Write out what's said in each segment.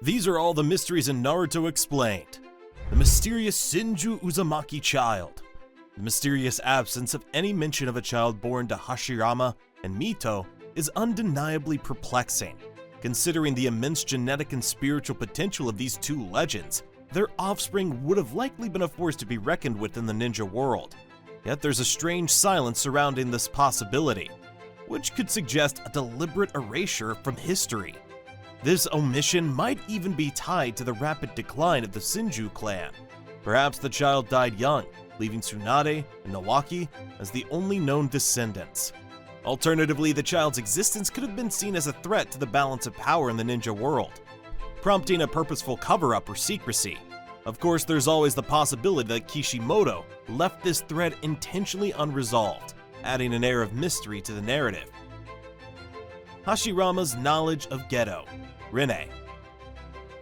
These are all the mysteries in Naruto Explained. The mysterious Shinju Uzumaki child. The mysterious absence of any mention of a child born to Hashirama and Mito is undeniably perplexing. Considering the immense genetic and spiritual potential of these two legends, their offspring would have likely been a force to be reckoned with in the ninja world. Yet there's a strange silence surrounding this possibility, which could suggest a deliberate erasure from history. This omission might even be tied to the rapid decline of the Shinju clan. Perhaps the child died young, leaving Tsunade and Nawaki as the only known descendants. Alternatively, the child's existence could have been seen as a threat to the balance of power in the ninja world, prompting a purposeful cover-up or secrecy. Of course, there's always the possibility that Kishimoto left this thread intentionally unresolved, adding an air of mystery to the narrative. Hashirama's knowledge of Gedo. Rinne.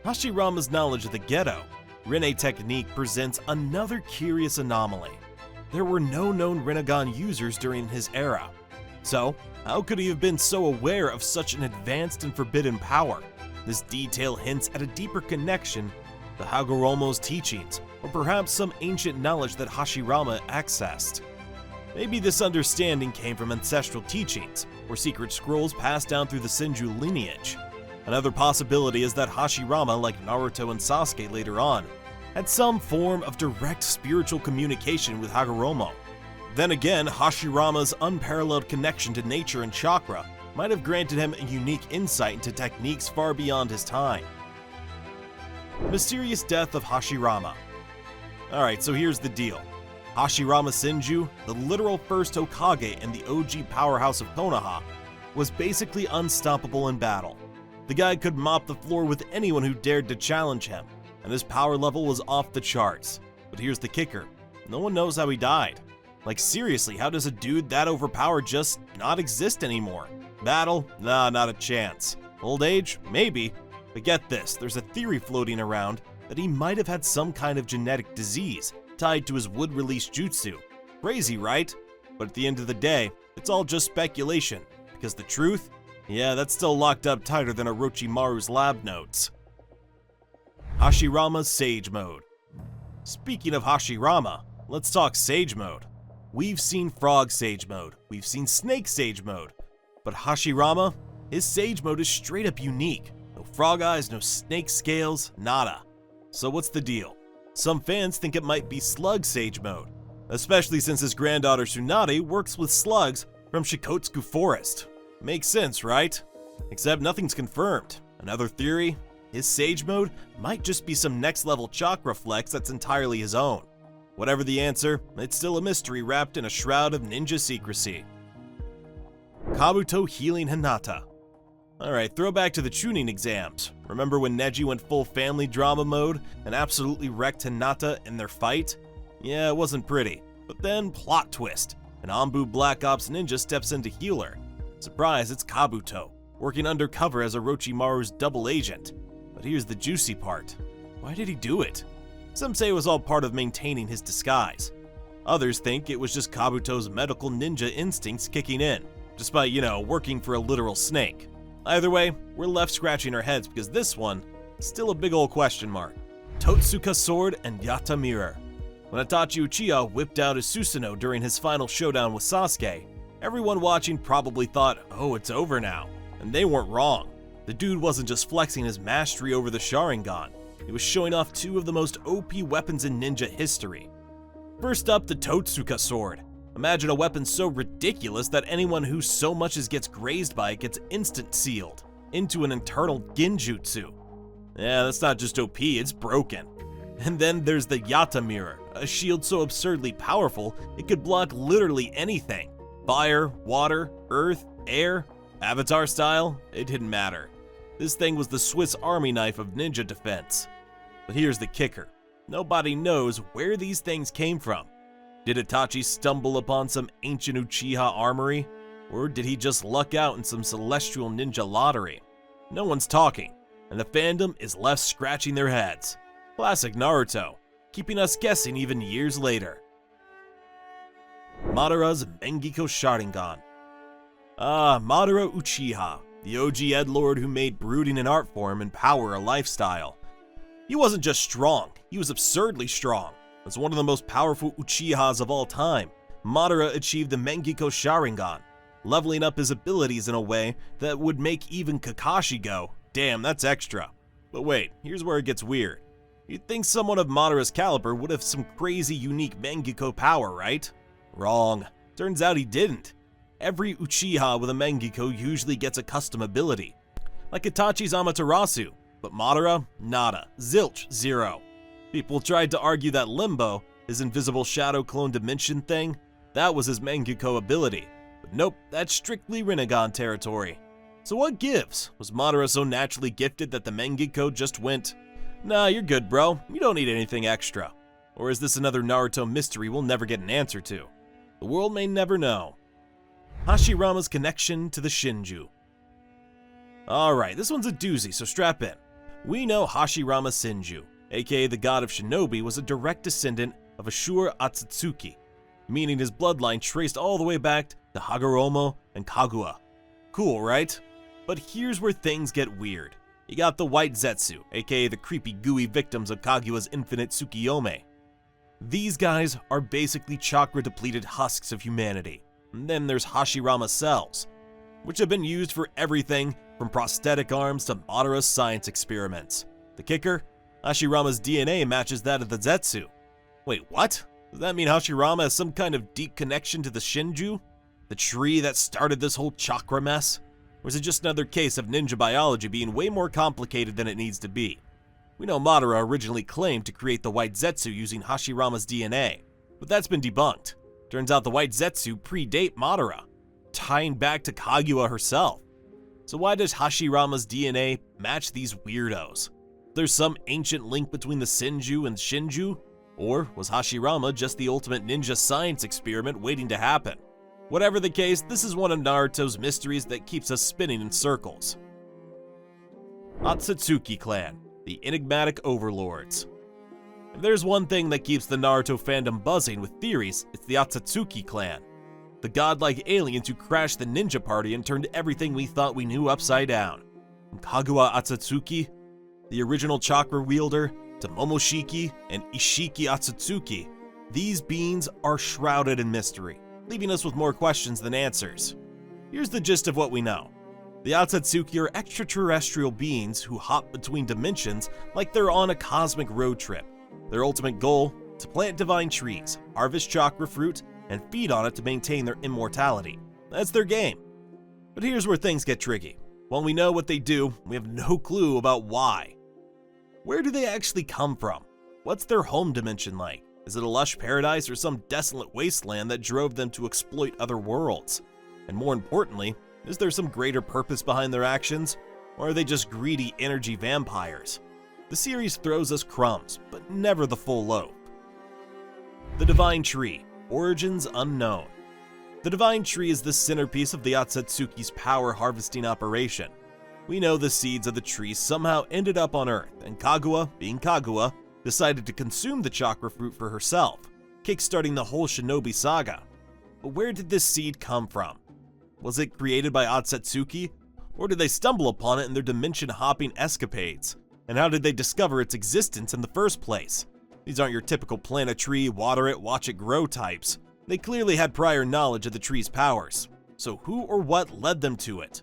Hashirama's knowledge of the Gedo, Rinne technique presents another curious anomaly. There were no known Rinnegan users during his era. So, how could he have been so aware of such an advanced and forbidden power? This detail hints at a deeper connection to Hagoromo's teachings, or perhaps some ancient knowledge that Hashirama accessed. Maybe this understanding came from ancestral teachings, or secret scrolls passed down through the Shinju lineage. Another possibility is that Hashirama, like Naruto and Sasuke later on, had some form of direct spiritual communication with Hagoromo. Then again, Hashirama's unparalleled connection to nature and chakra might have granted him a unique insight into techniques far beyond his time. Mysterious death of Hashirama. Alright, so here's the deal. Hashirama Shinju, the literal first Hokage and the OG powerhouse of Konoha, was basically unstoppable in battle. The guy could mop the floor with anyone who dared to challenge him, and his power level was off the charts. But here's the kicker, no one knows how he died. Like seriously, how does a dude that overpowered just not exist anymore? Battle? Nah, not a chance. Old age? Maybe. But get this, there's a theory floating around that he might have had some kind of genetic disease tied to his wood-release jutsu. Crazy, right? But at the end of the day, it's all just speculation, because the truth? Yeah, that's still locked up tighter than Orochimaru's lab notes. Hashirama's Sage Mode. Speaking of Hashirama, let's talk Sage Mode. We've seen Frog Sage Mode, we've seen Snake Sage Mode, but Hashirama, his Sage Mode is straight up unique. No frog eyes, no snake scales, nada. So what's the deal? Some fans think it might be Slug Sage Mode, especially since his granddaughter Tsunade works with slugs from Shikotsuku Forest. Makes sense, right? Except nothing's confirmed. Another theory? His Sage Mode might just be some next level chakra flex that's entirely his own. Whatever the answer, it's still a mystery wrapped in a shroud of ninja secrecy. Kabuto healing Hinata. Alright, throwback to the Chunin exams. Remember when Neji went full family drama mode and absolutely wrecked Hinata in their fight? Yeah, it wasn't pretty. But then, plot twist. An Anbu Black Ops ninja steps in to heal her. Surprise, it's Kabuto, working undercover as Orochimaru's double agent. But here's the juicy part. Why did he do it? Some say it was all part of maintaining his disguise. Others think it was just Kabuto's medical ninja instincts kicking in, despite, working for a literal snake. Either way, we're left scratching our heads because this one is still a big old question mark. Totsuka Sword and Yata Mirror. When Itachi Uchiha whipped out his Susanoo during his final showdown with Sasuke, everyone watching probably thought, oh, it's over now. And they weren't wrong. The dude wasn't just flexing his mastery over the Sharingan, he was showing off two of the most OP weapons in ninja history. First up, the Totsuka Sword. Imagine a weapon so ridiculous that anyone who so much as gets grazed by it gets instant sealed into an internal genjutsu. Yeah, that's not just OP, it's broken. And then there's the Yata Mirror, a shield so absurdly powerful it could block literally anything. Fire, water, earth, air, Avatar style, it didn't matter. This thing was the Swiss Army knife of ninja defense. But here's the kicker. Nobody knows where these things came from. Did Itachi stumble upon some ancient Uchiha armory? Or did he just luck out in some celestial ninja lottery? No one's talking, and the fandom is left scratching their heads. Classic Naruto, keeping us guessing even years later. Madara's Mengiko Sharingan. Madara Uchiha, the OG edgelord who made brooding an art form and power a lifestyle. He wasn't just strong, he was absurdly strong. As one of the most powerful Uchihas of all time, Madara achieved the Mengeko Sharingan, leveling up his abilities in a way that would make even Kakashi go, damn, that's extra. But wait, here's where it gets weird. You'd think someone of Madara's caliber would have some crazy unique Mengeko power, right? Wrong. Turns out he didn't. Every Uchiha with a Mengeko usually gets a custom ability, like Itachi's Amaterasu, but Madara, nada, zilch, zero. People tried to argue that Limbo, his invisible shadow clone dimension thing, that was his Mengeko ability, but nope, that's strictly Rinnegan territory. So what gives? Was Madara so naturally gifted that the Mengeko just went, nah, you're good bro, you don't need anything extra? Or is this another Naruto mystery we'll never get an answer to? The world may never know. Hashirama's connection to the Shinju. Alright, this one's a doozy, so strap in. We know Hashirama Senju, aka the god of shinobi, was a direct descendant of Ashura Atsutsuki, meaning his bloodline traced all the way back to Hagoromo and Kaguya. Cool, right? But here's where things get weird. You got the White Zetsu, aka the creepy gooey victims of Kaguya's infinite Tsukiyomi. These guys are basically chakra-depleted husks of humanity. And then there's Hashirama cells, which have been used for everything from prosthetic arms to Madara's science experiments. The kicker? Hashirama's DNA matches that of the Zetsu. Wait, what? Does that mean Hashirama has some kind of deep connection to the Shinju? The tree that started this whole chakra mess? Or is it just another case of ninja biology being way more complicated than it needs to be? We know Madara originally claimed to create the White Zetsu using Hashirama's DNA, but that's been debunked. Turns out the White Zetsu predate Madara, tying back to Kaguya herself. So why does Hashirama's DNA match these weirdos? There's some ancient link between the Senju and Shinju? Or was Hashirama just the ultimate ninja science experiment waiting to happen? Whatever the case, this is one of Naruto's mysteries that keeps us spinning in circles. Otsutsuki clan, the enigmatic overlords. If there's one thing that keeps the Naruto fandom buzzing with theories, it's the Otsutsuki clan. The godlike aliens who crashed the ninja party and turned everything we thought we knew upside down. From Kaguya Otsutsuki, the original chakra wielder, to Momoshiki and Ishiki Otsutsuki, these beings are shrouded in mystery, leaving us with more questions than answers. Here's the gist of what we know. The Otsutsuki are extraterrestrial beings who hop between dimensions like they're on a cosmic road trip. Their ultimate goal? To plant divine trees, harvest chakra fruit, and feed on it to maintain their immortality. That's their game. But here's where things get tricky. While we know what they do, we have no clue about why. Where do they actually come from? What's their home dimension like? Is it a lush paradise or some desolate wasteland that drove them to exploit other worlds? And more importantly, is there some greater purpose behind their actions? Or are they just greedy energy vampires? The series throws us crumbs, but never the full loaf. The Divine Tree, origins unknown. The Divine Tree is the centerpiece of the Otsutsuki's power harvesting operation. We know the seeds of the tree somehow ended up on Earth, and Kaguya, being Kaguya, decided to consume the chakra fruit for herself, kickstarting the whole shinobi saga. But where did this seed come from? Was it created by Otsutsuki, or did they stumble upon it in their dimension-hopping escapades? And how did they discover its existence in the first place? These aren't your typical plant a tree, water it, watch it grow types. They clearly had prior knowledge of the tree's powers. So who or what led them to it?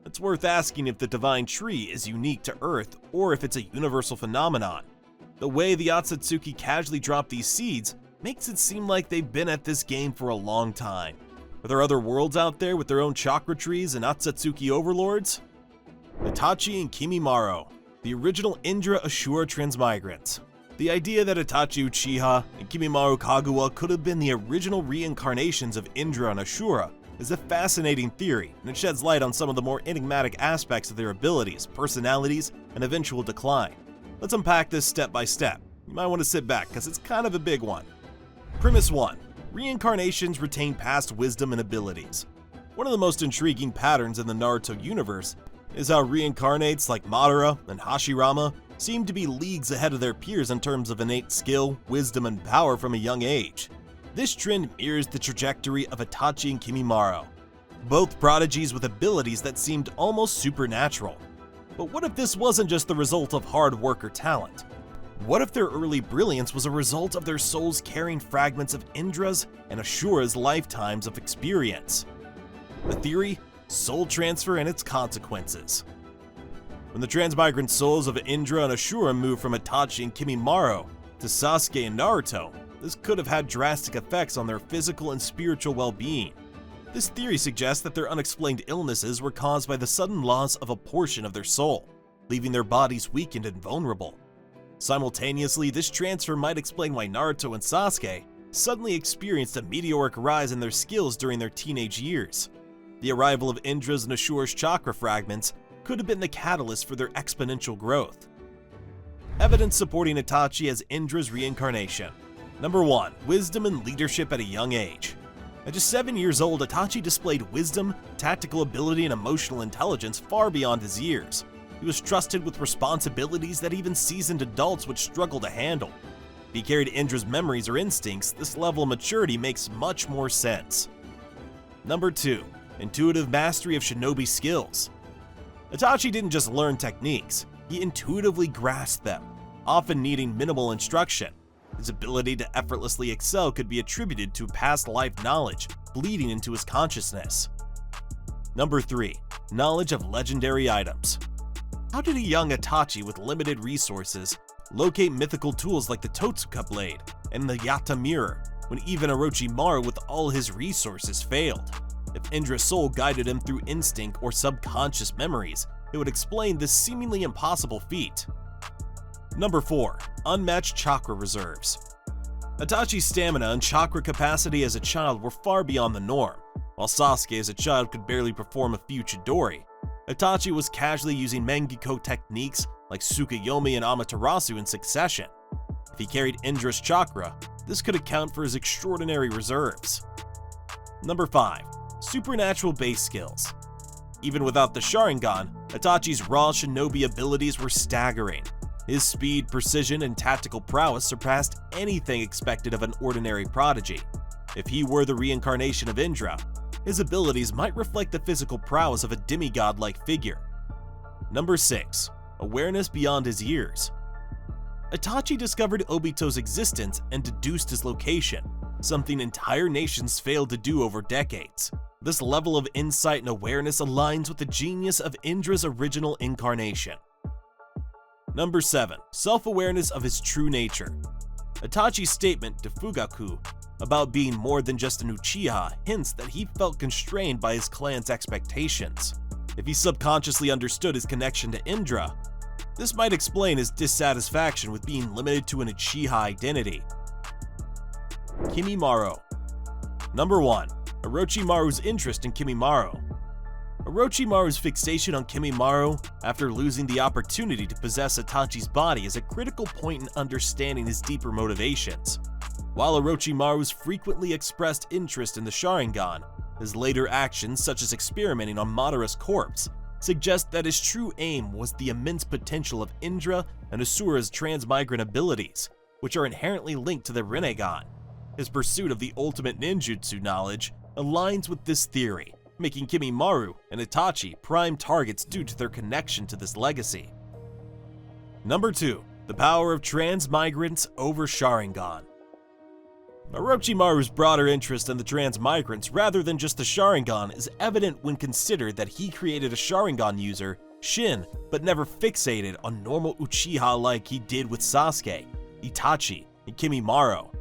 It's worth asking if the Divine Tree is unique to Earth or if it's a universal phenomenon. The way the Otsutsuki casually drop these seeds makes it seem like they've been at this game for a long time. Are there other worlds out there with their own chakra trees and Otsutsuki overlords? Itachi and Kimimaro, the original Indra Ashura transmigrants. The idea that Itachi Uchiha and Kimimaro Kaguya could have been the original reincarnations of Indra and Ashura is a fascinating theory, and it sheds light on some of the more enigmatic aspects of their abilities, personalities, and eventual decline. Let's unpack this step by step. You might want to sit back, because it's kind of a big one. Premise 1. Reincarnations retain past wisdom and abilities. One of the most intriguing patterns in the Naruto universe is how reincarnates like Madara and Hashirama seem to be leagues ahead of their peers in terms of innate skill, wisdom, and power from a young age. This trend mirrors the trajectory of Itachi and Kimimaro. both prodigies with abilities that seemed almost supernatural. But what if this wasn't just the result of hard work or talent? What if their early brilliance was a result of their souls carrying fragments of Indra's and Ashura's lifetimes of experience? The theory: soul transfer and its consequences. When the transmigrant souls of Indra and Ashura moved from Itachi and Kimimaro to Sasuke and Naruto, this could have had drastic effects on their physical and spiritual well-being. This theory suggests that their unexplained illnesses were caused by the sudden loss of a portion of their soul, leaving their bodies weakened and vulnerable. Simultaneously, this transfer might explain why Naruto and Sasuke suddenly experienced a meteoric rise in their skills during their teenage years. The arrival of Indra's and Ashura's chakra fragments could have been the catalyst for their exponential growth. Evidence supporting Itachi as Indra's reincarnation. Number 1. Wisdom and leadership at a young age. At just 7 years old, Itachi displayed wisdom, tactical ability, and emotional intelligence far beyond his years. He was trusted with responsibilities that even seasoned adults would struggle to handle. If he carried Indra's memories or instincts, this level of maturity makes much more sense. Number 2. Intuitive mastery of shinobi skills. Itachi didn't just learn techniques, he intuitively grasped them, often needing minimal instruction. His ability to effortlessly excel could be attributed to past life knowledge bleeding into his consciousness. Number 3. Knowledge of legendary items. How did a young Itachi with limited resources locate mythical tools like the Totsuka blade and the Yata mirror when even Orochimaru with all his resources failed? If Indra's soul guided him through instinct or subconscious memories, it would explain this seemingly impossible feat. Number 4. Unmatched chakra reserves. Itachi's stamina and chakra capacity as a child were far beyond the norm. While Sasuke as a child could barely perform a few Chidori, Itachi was casually using Mangekyo techniques like Tsukuyomi and Amaterasu in succession. If he carried Indra's chakra, this could account for his extraordinary reserves. Number 5. Supernatural base skills. Even without the Sharingan, Itachi's raw shinobi abilities were staggering. His speed, precision, and tactical prowess surpassed anything expected of an ordinary prodigy. If he were the reincarnation of Indra, his abilities might reflect the physical prowess of a demigod-like figure. Number 6. Awareness beyond his years. Itachi discovered Obito's existence and deduced his location, something entire nations failed to do over decades. This level of insight and awareness aligns with the genius of Indra's original incarnation. Number 7. Self-awareness of his true nature. Itachi's statement to Fugaku about being more than just an Uchiha hints that he felt constrained by his clan's expectations. If he subconsciously understood his connection to Indra, this might explain his dissatisfaction with being limited to an Uchiha identity. Kimimaro. Number 1. Orochimaru's interest in Kimimaro. Orochimaru's fixation on Kimimaro after losing the opportunity to possess Itachi's body is a critical point in understanding his deeper motivations. While Orochimaru's frequently expressed interest in the Sharingan, his later actions such as experimenting on Madara's corpse suggest that his true aim was the immense potential of Indra and Asura's transmigrant abilities, which are inherently linked to the Rinnegan. His pursuit of the ultimate ninjutsu knowledge aligns with this theory, making Kimimaro and Itachi prime targets due to their connection to this legacy. Number 2. The power of transmigrants over Sharingan. Orochimaru's broader interest in the transmigrants rather than just the Sharingan is evident when considered that he created a Sharingan user, Shin, but never fixated on normal Uchiha like he did with Sasuke, Itachi, and Kimimaro.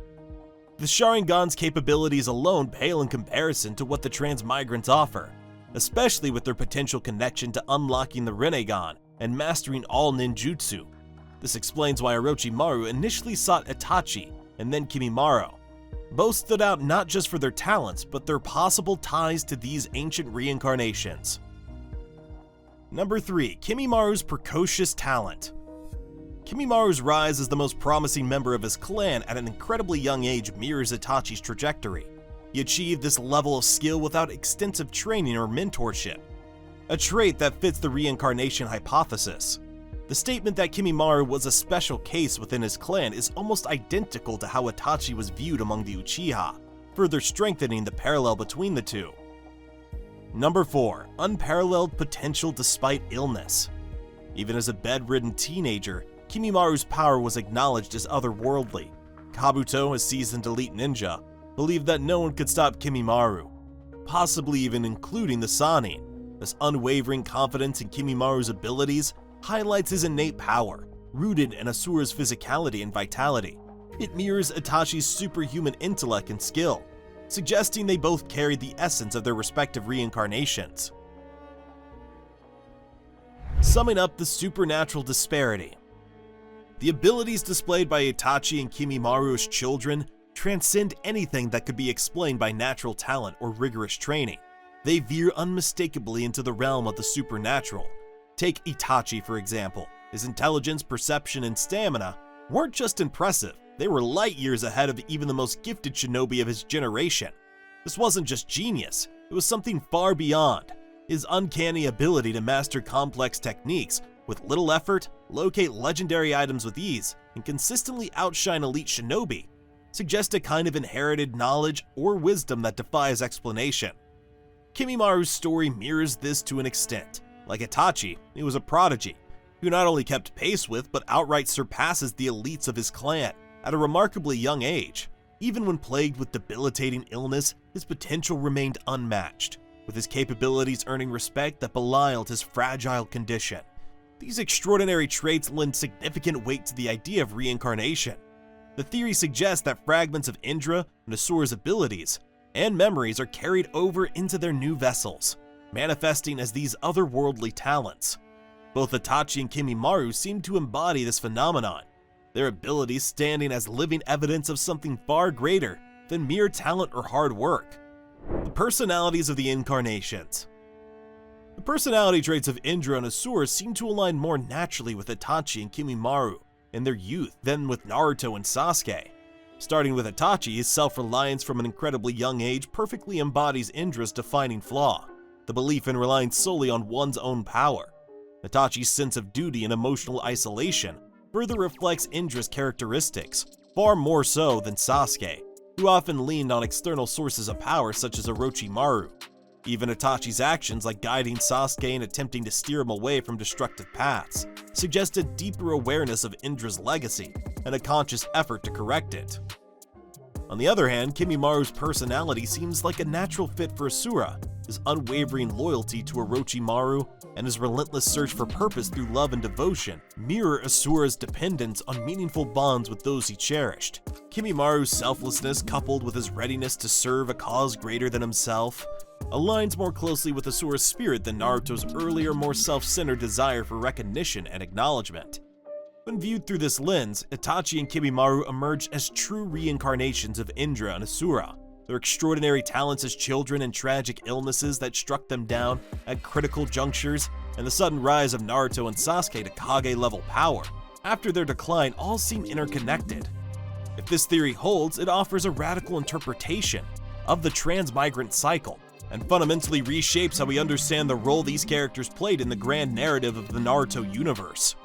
The Sharingan's capabilities alone pale in comparison to what the transmigrants offer, especially with their potential connection to unlocking the Rinnegan and mastering all ninjutsu. This explains why Orochimaru initially sought Itachi and then Kimimaro. Both stood out not just for their talents, but their possible ties to these ancient reincarnations. Number 3. Kimimaru's precocious talent. Kimimaru's rise as the most promising member of his clan at an incredibly young age mirrors Itachi's trajectory. He achieved this level of skill without extensive training or mentorship, a trait that fits the reincarnation hypothesis. The statement that Kimimaru was a special case within his clan is almost identical to how Itachi was viewed among the Uchiha, further strengthening the parallel between the two. Number 4. Unparalleled potential despite illness. Even as a bedridden teenager, Kimimari's power was acknowledged as otherworldly. Kabuto, a seasoned elite ninja, believed that no one could stop Kimimaro, possibly even including the Sannin. This unwavering confidence in Kimimara's abilities highlights his innate power, rooted in Asura's physicality and vitality. It mirrors Itachi's superhuman intellect and skill, suggesting they both carried the essence of their respective reincarnations. Summing up the supernatural disparity. The abilities displayed by Itachi and Kimimaru's children transcend anything that could be explained by natural talent or rigorous training. They veer unmistakably into the realm of the supernatural. Take Itachi, for example. His intelligence, perception, and stamina weren't just impressive, they were light years ahead of even the most gifted shinobi of his generation. This wasn't just genius, it was something far beyond. His uncanny ability to master complex techniques with little effort, locate legendary items with ease, and consistently outshine elite shinobi suggest a kind of inherited knowledge or wisdom that defies explanation. Kimimaru's story mirrors this to an extent. Like Itachi, he was a prodigy, who not only kept pace with but outright surpasses the elites of his clan at a remarkably young age. Even when plagued with debilitating illness, his potential remained unmatched, with his capabilities earning respect that belied his fragile condition. These extraordinary traits lend significant weight to the idea of reincarnation. The theory suggests that fragments of Indra and Asura's abilities and memories are carried over into their new vessels, manifesting as these otherworldly talents. Both Itachi and Kimimaru seem to embody this phenomenon, their abilities standing as living evidence of something far greater than mere talent or hard work. The personalities of the incarnations. The personality traits of Indra and Asura seem to align more naturally with Itachi and Kimimaru in their youth than with Naruto and Sasuke. Starting with Itachi, his self-reliance from an incredibly young age perfectly embodies Indra's defining flaw, the belief in relying solely on one's own power. Itachi's sense of duty and emotional isolation further reflects Indra's characteristics, far more so than Sasuke, who often leaned on external sources of power such as Orochimaru. Even Itachi's actions, like guiding Sasuke and attempting to steer him away from destructive paths, suggest a deeper awareness of Indra's legacy and a conscious effort to correct it. On the other hand, Kimimaru's personality seems like a natural fit for Asura. His unwavering loyalty to Orochimaru and his relentless search for purpose through love and devotion mirror Asura's dependence on meaningful bonds with those he cherished. Kimimaru's selflessness, coupled with his readiness to serve a cause greater than himself, aligns more closely with Asura's spirit than Naruto's earlier, more self-centered desire for recognition and acknowledgement. When viewed through this lens, Itachi and Kimimaru emerge as true reincarnations of Indra and Asura. Their extraordinary talents as children and tragic illnesses that struck them down at critical junctures, and the sudden rise of Naruto and Sasuke to Kage-level power after their decline all seem interconnected. If this theory holds, it offers a radical interpretation of the transmigrant cycle, and fundamentally reshapes how we understand the role these characters played in the grand narrative of the Naruto universe.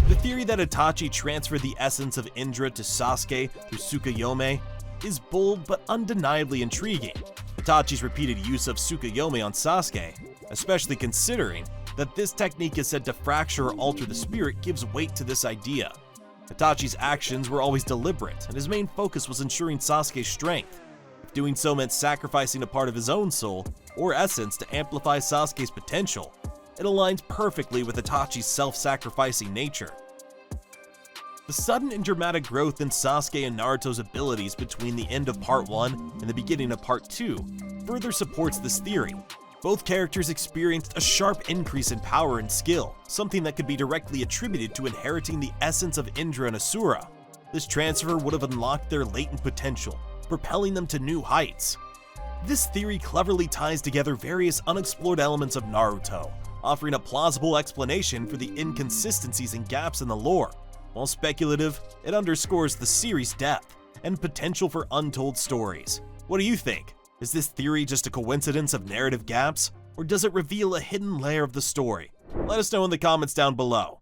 The theory that Itachi transferred the essence of Indra to Sasuke through Tsukuyomi is bold but undeniably intriguing. Itachi's repeated use of Tsukuyomi on Sasuke, especially considering that this technique is said to fracture or alter the spirit, gives weight to this idea. Itachi's actions were always deliberate, and his main focus was ensuring Sasuke's strength. If doing so meant sacrificing a part of his own soul or essence to amplify Sasuke's potential, it aligns perfectly with Itachi's self-sacrificing nature. The sudden and dramatic growth in Sasuke and Naruto's abilities between the end of Part 1 and the beginning of Part 2 further supports this theory. Both characters experienced a sharp increase in power and skill, something that could be directly attributed to inheriting the essence of Indra and Asura. This transfer would have unlocked their latent potential, propelling them to new heights. This theory cleverly ties together various unexplored elements of Naruto, offering a plausible explanation for the inconsistencies and gaps in the lore. While speculative, it underscores the series' depth and potential for untold stories. What do you think? Is this theory just a coincidence of narrative gaps, or does it reveal a hidden layer of the story? Let us know in the comments down below.